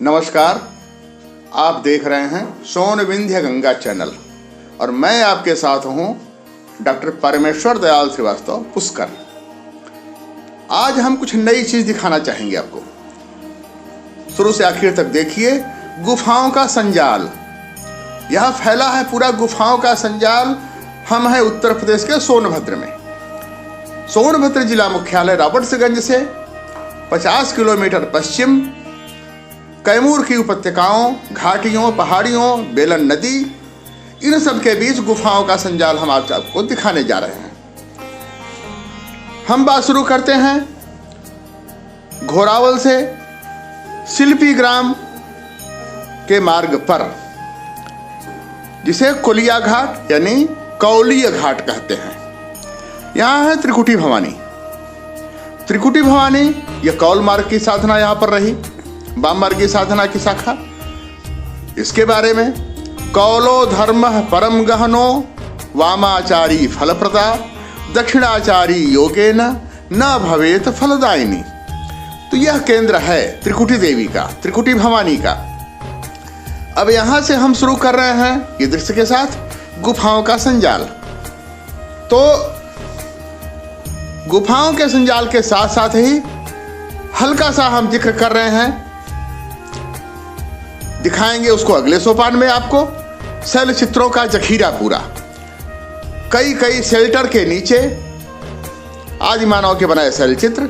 नमस्कार, आप देख रहे हैं सोन विंध्य गंगा चैनल और मैं आपके साथ हूं डॉक्टर परमेश्वर दयाल श्रीवास्तव पुष्कर। आज हम कुछ नई चीज दिखाना चाहेंगे आपको। शुरू से आखिर तक देखिए। गुफाओं का संजाल, यह फैला है पूरा गुफाओं का संजाल। हम हैं उत्तर प्रदेश के सोनभद्र में। सोनभद्र जिला मुख्यालय रॉबर्ट्सगंज से 50 किलोमीटर पश्चिम, कैमूर की उपत्यकाओं, घाटियों, पहाड़ियों, बेलन नदी, इन सब के बीच गुफाओं का संजाल हम आपको दिखाने जा रहे हैं। हम बात शुरू करते हैं घोरावल से शिल्पी ग्राम के मार्ग पर, जिसे कोलिया घाट यानी कौलिया घाट कहते हैं। यहाँ है त्रिकुटी भवानी। त्रिकुटी भवानी यह कौल मार्ग की साधना यहाँ पर रही, वाम मार्गी साधना की शाखा। इसके बारे में कौलो धर्म परम गहनो वामाचारी फलप्रदा दक्षिणाचारी योगेन न भवेत फलदायिनी। तो यह केंद्र है त्रिकुटी देवी का, त्रिकुटी भवानी का। अब यहां से हम शुरू कर रहे हैं ये दृश्य के साथ गुफाओं का संजाल। तो गुफाओं के संजाल के साथ साथ ही हल्का सा हम जिक्र कर रहे हैं, दिखाएंगे उसको अगले सोपान में आपको। शैल चित्रों का जखीरा पूरा, कई कई शेल्टर के नीचे आदि मानव के बनाए शैल चित्र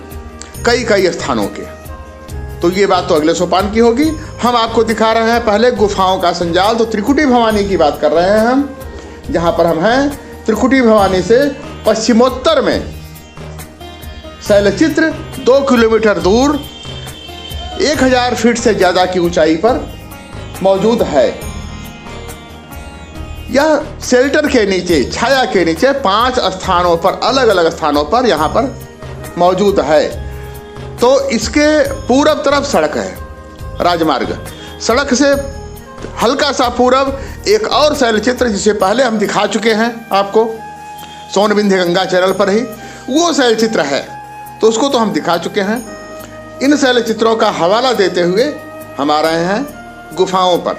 कई कई स्थानों के। तो ये बात तो अगले सोपान की होगी। हम आपको दिखा रहे हैं पहले गुफाओं का संजाल। तो त्रिकुटी भवानी की बात कर रहे हैं हम, जहां पर हम हैं। त्रिकुटी भवानी से पश्चिमोत्तर में शैल चित्र 2 किलोमीटर दूर 1000 फीट से ज्यादा की ऊंचाई पर मौजूद है। यह शेल्टर के नीचे, छाया के नीचे 5 स्थानों पर, अलग अलग स्थानों पर यहां पर मौजूद है। तो इसके पूरब तरफ सड़क है, राजमार्ग। सड़क से हल्का सा पूरब एक और शैल चित्र, जिसे पहले हम दिखा चुके हैं आपको सोन विंध्य गंगा चैनल पर ही, वो शैल चित्र है। तो उसको तो हम दिखा चुके हैं। इन शैल चित्रों का हवाला देते हुए हम आ रहे हैं गुफाओं पर,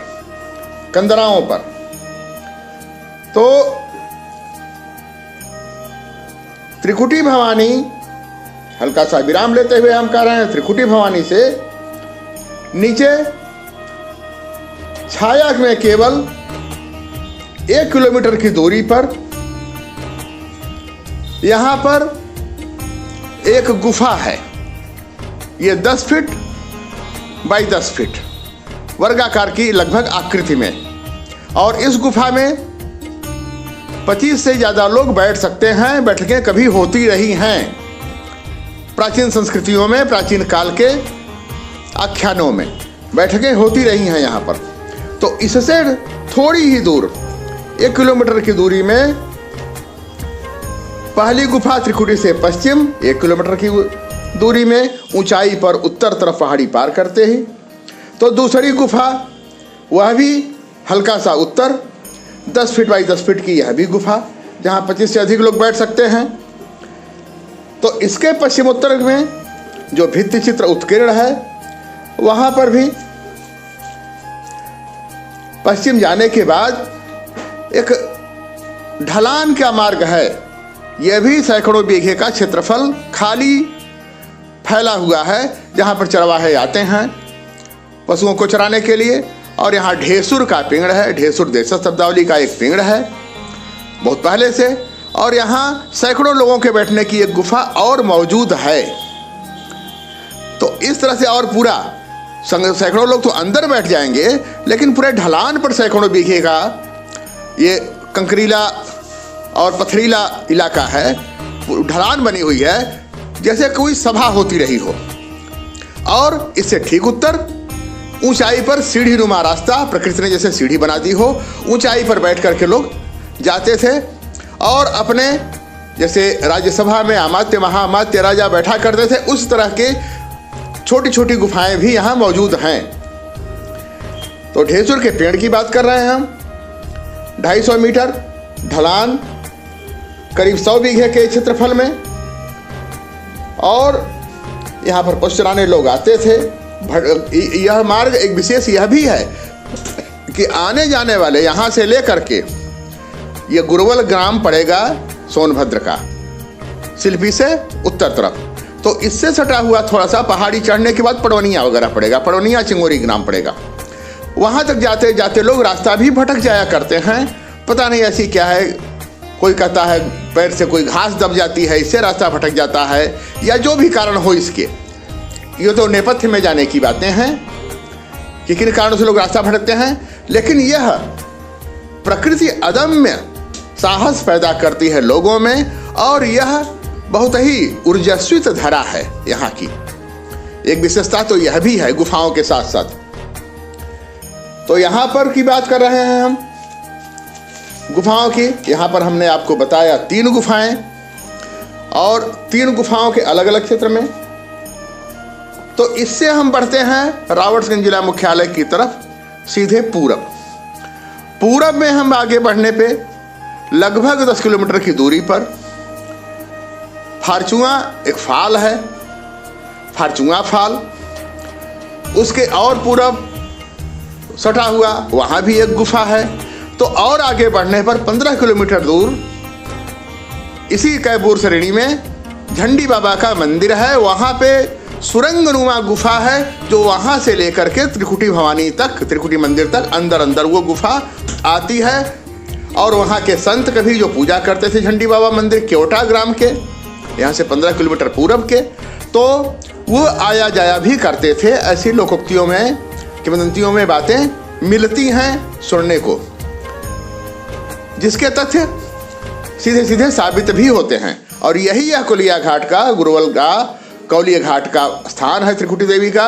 कंदराओं पर। तो त्रिकुटी भवानी, हल्का सा विराम लेते हुए हम कह रहे हैं, त्रिकुटी भवानी से नीचे छाया में केवल 1 किलोमीटर की दूरी पर यहां पर एक गुफा है। ये 10 फीट बाई 10 फीट वर्गाकार की लगभग आकृति में, और इस गुफा में 25 से ज्यादा लोग बैठ सकते हैं। बैठकें कभी होती रही हैं प्राचीन संस्कृतियों में, प्राचीन काल के आख्यानों में बैठकें होती रही हैं यहाँ पर। तो इससे थोड़ी ही दूर 1 किलोमीटर की दूरी में पहली गुफा त्रिकुटी से पश्चिम 1 किलोमीटर की दूरी में ऊंचाई पर उत्तर तरफ पहाड़ी पार करते ही। तो दूसरी गुफा, वह भी हल्का सा उत्तर 10 फीट बाई 10 फीट की, यह भी गुफा जहां 25 से अधिक लोग बैठ सकते हैं। तो इसके पश्चिमोत्तर में जो भित्ति चित्र उत्कीर्ण है, वहां पर भी पश्चिम जाने के बाद एक ढलान का मार्ग है। यह भी सैकड़ों बीघे का क्षेत्रफल खाली फैला हुआ है, जहां पर चरवाहे आते हैं पशुओं को चराने के लिए। और यहाँ ढेसुर का पेड़ है। ढेसुर देशज शब्दावली का एक पेड़ है बहुत पहले से। और यहाँ सैकड़ों लोगों के बैठने की एक गुफा और मौजूद है। तो इस तरह से, और पूरा सैकड़ों लोग तो अंदर बैठ जाएंगे, लेकिन पूरे ढलान पर सैकड़ों बीघे का ये कंकरीला और पथरीला इलाका है। ढलान बनी हुई है जैसे कोई सभा होती रही हो। और इससे ठीक उत्तर ऊंचाई पर सीढ़ी नुमा रास्ता, प्रकृति ने जैसे सीढ़ी बना दी हो, ऊंचाई पर बैठ करके लोग जाते थे। और अपने जैसे राज्यसभा में अमात्य महामात्य राजा बैठा करते थे, उस तरह के छोटी छोटी गुफाएं भी यहाँ मौजूद हैं। तो ढेसुर के पेड़ की बात कर रहे हैं हम। 250 मीटर ढलान, करीब 100 बीघे के क्षेत्रफल में। और यहाँ पर पशु चराने लोग आते थे, यह मार्ग एक विशेष यह भी है कि आने जाने वाले यहाँ से लेकर के ये गुरवल ग्राम पड़ेगा सोनभद्र का, शिल्पी से उत्तर तरफ, तो इससे सटा हुआ थोड़ा सा पहाड़ी चढ़ने के बाद पड़वनिया वगैरह पड़ेगा, पड़वनिया चिंगोरी ग्राम पड़ेगा। वहाँ तक जाते जाते लोग रास्ता भी भटक जाया करते हैं, पता नहीं ऐसी क्या है, कोई कहता है पैर से कोई घास दब जाती है इससे रास्ता भटक जाता है, या जो भी कारण हो इसके, ये तो नेपथ्य में जाने की बातें हैं कि किन कारणों से लोग रास्ता भटकते हैं। लेकिन यह प्रकृति अदम्य साहस पैदा करती है लोगों में, और यह बहुत ही ऊर्जास्वित धरा है यहाँ की। एक विशेषता तो यह भी है गुफाओं के साथ साथ। तो यहाँ पर की बात कर रहे हैं हम गुफाओं की। यहाँ पर हमने आपको बताया 3 गुफाएं, और 3 गुफाओं के अलग अलग क्षेत्र में। तो इससे हम बढ़ते हैं रावटसगंज जिला मुख्यालय की तरफ सीधे पूरब। पूरब में हम आगे बढ़ने पे लगभग 10 किलोमीटर की दूरी पर फार्चुआ एक फाल है, फार्चुआ फाल। उसके और पूरब सटा हुआ वहाँ भी एक गुफा है। तो और आगे बढ़ने पर 15 किलोमीटर दूर इसी कैबूर श्रेणी में झंडी बाबा का मंदिर है। वहाँ पे सुरंगनुमा गुफा है, जो वहाँ से लेकर के त्रिकुटी भवानी तक, त्रिकुटी मंदिर तक अंदर अंदर वो गुफा आती है। और वहाँ के संत कभी जो पूजा करते थे झंडी बाबा मंदिर केवटा ग्राम के, यहाँ से 15 किलोमीटर पूरब के, तो वो आया जाया भी करते थे। ऐसी लोकोक्तियों में, किंवदंतियों में बातें मिलती हैं सुनने को, जिसके तथ्य सीधे सीधे साबित भी होते हैं। और यही यह कौलिया घाट का, गुरवल का कौलिया घाट का स्थान है त्रिकुटी देवी का,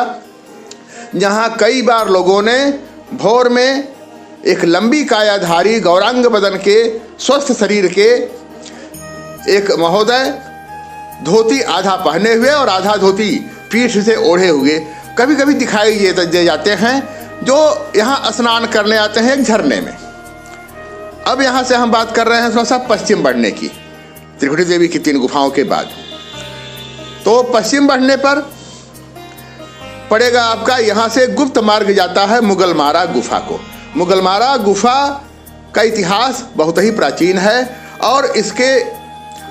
जहाँ कई बार लोगों ने भोर में एक लंबी कायाधारी गौरांग बदन के स्वस्थ शरीर के एक महोदय धोती आधा पहने हुए और आधा धोती पीठ से ओढ़े हुए कभी कभी दिखाई दे जाते हैं, जो यहाँ स्नान करने आते हैं एक झरने में। अब यहाँ से हम बात कर रहे हैं थोड़ा सा पश्चिम बढ़ने की, त्रिकुटी देवी की 3 गुफाओं के बाद। तो पश्चिम बढ़ने पर पड़ेगा आपका, यहाँ से गुप्त मार्ग जाता है मुगलमारा गुफा को। मुगलमारा गुफा का इतिहास बहुत ही प्राचीन है, और इसके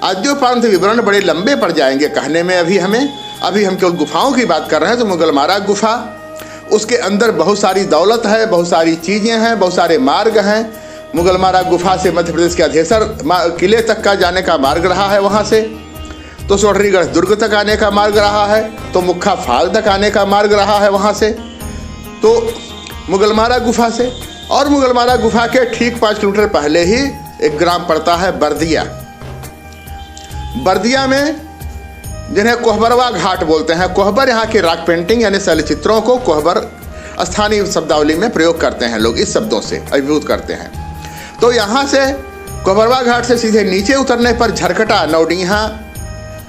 आद्योपांत विवरण बड़े लंबे पड़ जाएंगे कहने में। अभी हम केवल गुफाओं की बात कर रहे हैं। तो मुगलमारा गुफा, उसके अंदर बहुत सारी दौलत है, बहुत सारी चीज़ें हैं, बहुत सारे मार्ग हैं। मुगलमारा गुफा से मध्य प्रदेश के अधेसर किले तक का जाने का मार्ग रहा है, वहाँ से तो सोढ़रीगढ़ दुर्ग तक आने का मार्ग रहा है, तो मुख्खा फाल तक आने का मार्ग रहा है वहाँ से, तो मुगलमारा गुफा से। और मुगलमारा गुफा के ठीक 5 किलोमीटर पहले ही एक ग्राम पड़ता है बर्दिया। बर्दिया में जिन्हें कोहबरवा घाट बोलते हैं, कोहबर यहाँ के रॉक पेंटिंग यानी शैलचित्रों को कोहबर स्थानीय शब्दावली में प्रयोग करते हैं लोग, इस शब्दों से अभिभूत करते हैं। तो यहाँ से कोहबरवा घाट से सीधे नीचे उतरने पर झरकटा नौडीहा,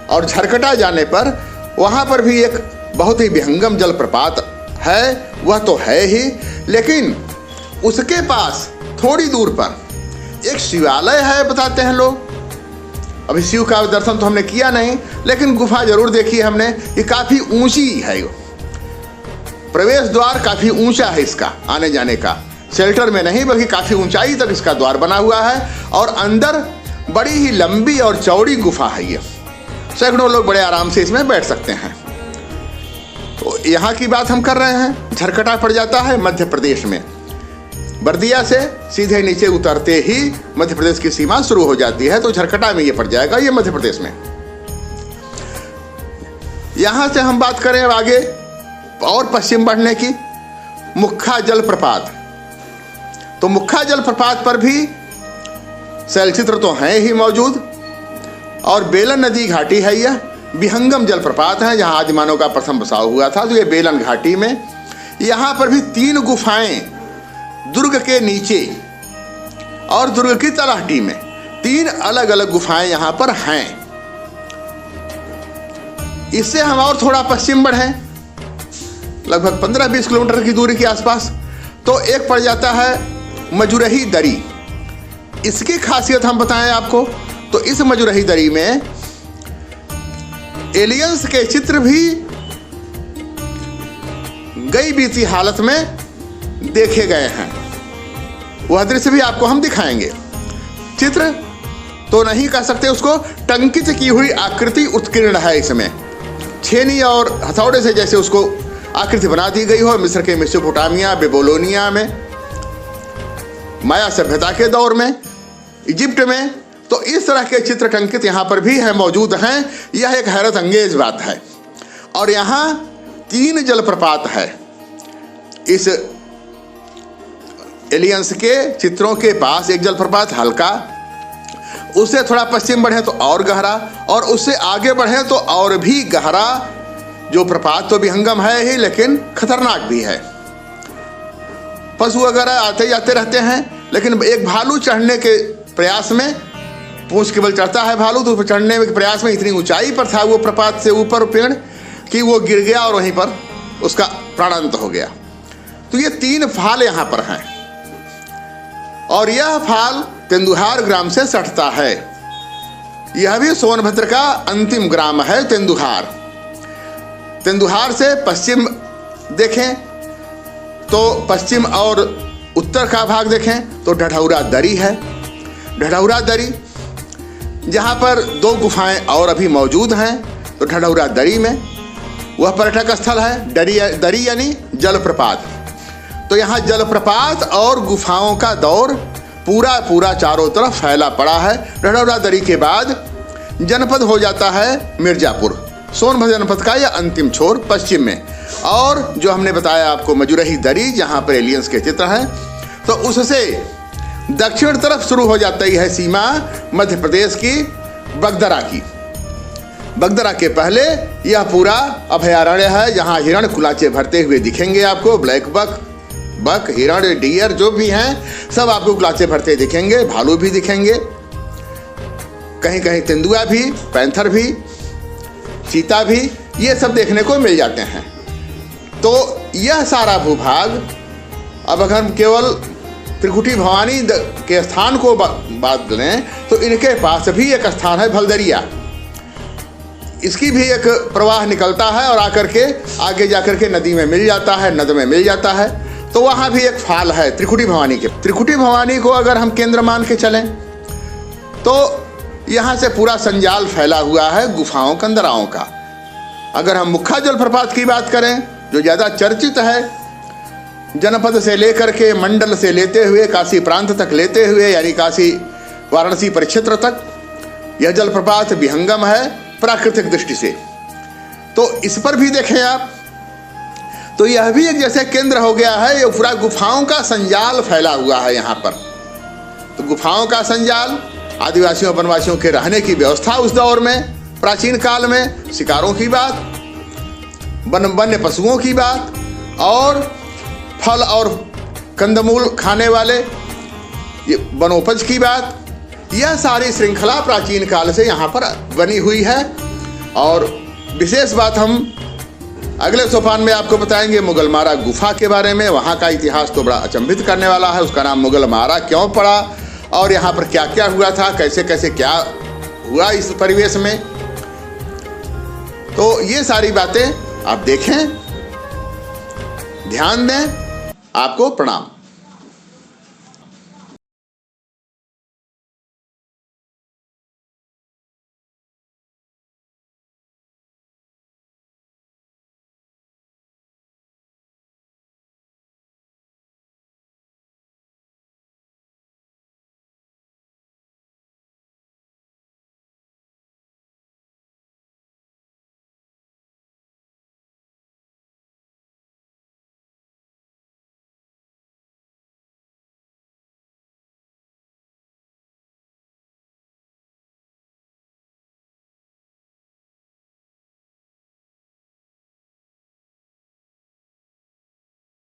और झरकटा जाने पर वहाँ पर भी एक बहुत ही विहंगम जलप्रपात है, वह तो है ही, लेकिन उसके पास थोड़ी दूर पर एक शिवालय है बताते हैं लोग। अभी शिव का दर्शन तो हमने किया नहीं, लेकिन गुफा जरूर देखी है हमने। ये काफ़ी ऊंची है, प्रवेश द्वार काफ़ी ऊंचा है इसका आने जाने का, शेल्टर में नहीं बल्कि काफ़ी ऊंचाई तक इसका द्वार बना हुआ है। और अंदर बड़ी ही लंबी और चौड़ी गुफा है ये, सैकड़ों लोग बड़े आराम से इसमें बैठ सकते हैं। तो यहाँ की बात हम कर रहे हैं। झरकटा पड़ जाता है मध्य प्रदेश में, बर्दिया से सीधे नीचे उतरते ही मध्य प्रदेश की सीमा शुरू हो जाती है, तो झरकटा में ये पड़ जाएगा, ये मध्य प्रदेश में। यहाँ से हम बात करें आगे और पश्चिम बढ़ने की, मुख्खा जलप्रपात। तो मुख्खा जलप्रपात पर भी शैलचित्र तो हैं ही मौजूद, और बेलन नदी घाटी है, यह विहंगम जलप्रपात है जहाँ आदिमानव का प्रथम बसाव हुआ था। तो ये बेलन घाटी में यहाँ पर भी 3 गुफाएं दुर्ग के नीचे और दुर्ग की तलहटी में 3 अलग अलग गुफाएं यहाँ पर हैं। इससे हम और थोड़ा पश्चिम बढ़ें, लगभग 15-20 किलोमीटर की दूरी के आसपास, तो एक पड़ जाता है मजुरही दरी। इसकी खासियत हम बताएं आपको, तो इस मजुरही दरी में एलियंस के चित्र भी गई बीती हालत में देखे गए हैं। वह दृश्य भी आपको हम दिखाएंगे। चित्र तो नहीं कह सकते उसको, टंकित की हुई आकृति उत्कीर्ण है इसमें। छेनी और हथौड़े से जैसे उसको आकृति बना दी गई हो, मिस्र के मेसोपोटामिया, बेबीलोनिया में, माया सभ्यता के दौर में, इजिप्ट में, तो इस तरह के चित्र टंकित यहाँ पर भी है, मौजूद हैं। यह एक हैरत अंगेज बात है। और यहाँ 3 जलप्रपात है। इस एलियंस के चित्रों के पास एक जलप्रपात हल्का, उससे थोड़ा पश्चिम बढ़े तो और गहरा, और उससे आगे बढ़े तो और भी गहरा जो प्रपात तो विहंगम है ही, लेकिन खतरनाक भी है। पशु वगैरह आते जाते रहते हैं, लेकिन एक भालू चढ़ने के प्रयास में, पूंछ के बल चढ़ता है भालू, तो चढ़ने के प्रयास में इतनी ऊंचाई पर था वो प्रपात से ऊपर पेड़ कि वो गिर गया और वहीं पर उसका प्राणांत हो गया। तो ये 3 फाल यहाँ पर हैं, और यह फाल तेंदुहार ग्राम से सटता है। यह भी सोनभद्र का अंतिम ग्राम है, तेंदुहार। तेंदुहार से पश्चिम देखें तो पश्चिम और उत्तर का भाग देखें तो ढढौरा दरी है। ढढौरा दरी जहाँ पर 2 गुफाएं और अभी मौजूद हैं, तो ढढौरा दरी में वह पर्यटक स्थल है। दरी यानी जलप्रपात। तो यहाँ जलप्रपात और गुफाओं का दौर पूरा चारों तरफ फैला पड़ा है। ढढौरा दरी के बाद जनपद हो जाता है मिर्जापुर, सोनभद्र जनपद का यह अंतिम छोर पश्चिम में। और जो हमने बताया आपको मजुरही दरी, जहाँ पर एलियंस के चित्र हैं, तो उससे दक्षिण तरफ शुरू हो जाती है सीमा मध्य प्रदेश की बगदरा की। बगदरा के पहले यह पूरा अभयारण्य है, जहाँ हिरण कुलाचे भरते हुए दिखेंगे आपको। ब्लैक बक, हिरण, डियर जो भी हैं सब आपको कुलाचे भरते दिखेंगे। भालू भी दिखेंगे, कहीं कहीं तेंदुआ भी, पैंथर भी, चीता भी, ये सब देखने को मिल जाते हैं। तो यह सारा भूभाग, अब अगर हम केवल त्रिकुटी भवानी के स्थान को बात करें तो इनके पास भी एक स्थान है भलदरिया। इसकी भी एक प्रवाह निकलता है और आकर के आगे जाकर के नदी में मिल जाता है, नद में मिल जाता है। तो वहाँ भी एक फाल है त्रिकुटी भवानी के। त्रिकुटी भवानी को अगर हम केंद्र मान के चलें तो यहाँ से पूरा संजाल फैला हुआ है गुफाओं कंदराओं का। अगर हम मुख्य जलप्रपात की बात करें जो ज़्यादा चर्चित है, जनपद से लेकर के मंडल से लेते हुए काशी प्रांत तक लेते हुए, यानी काशी वाराणसी परिक्षेत्र तक, यह जलप्रपात विहंगम है प्राकृतिक दृष्टि से। तो इस पर भी देखें आप तो यह भी एक जैसे केंद्र हो गया है। ये पूरा गुफाओं का संजाल फैला हुआ है यहाँ पर। तो गुफाओं का संजाल, आदिवासियों वनवासियों के रहने की व्यवस्था उस दौर में, प्राचीन काल में, शिकारों की बात, वन्य पशुओं की बात, और फल और कंदमूल खाने वाले ये वनोपज की बात, यह सारी श्रृंखला प्राचीन काल से यहाँ पर बनी हुई है। और विशेष बात हम अगले सोपान में आपको बताएंगे मुगलमारा गुफा के बारे में। वहाँ का इतिहास तो बड़ा अचंभित करने वाला है। उसका नाम मुगलमारा क्यों पड़ा और यहाँ पर क्या क्या हुआ था, कैसे कैसे क्या हुआ इस परिवेश में, तो ये सारी बातें आप देखें, ध्यान दें। आपको प्रणाम।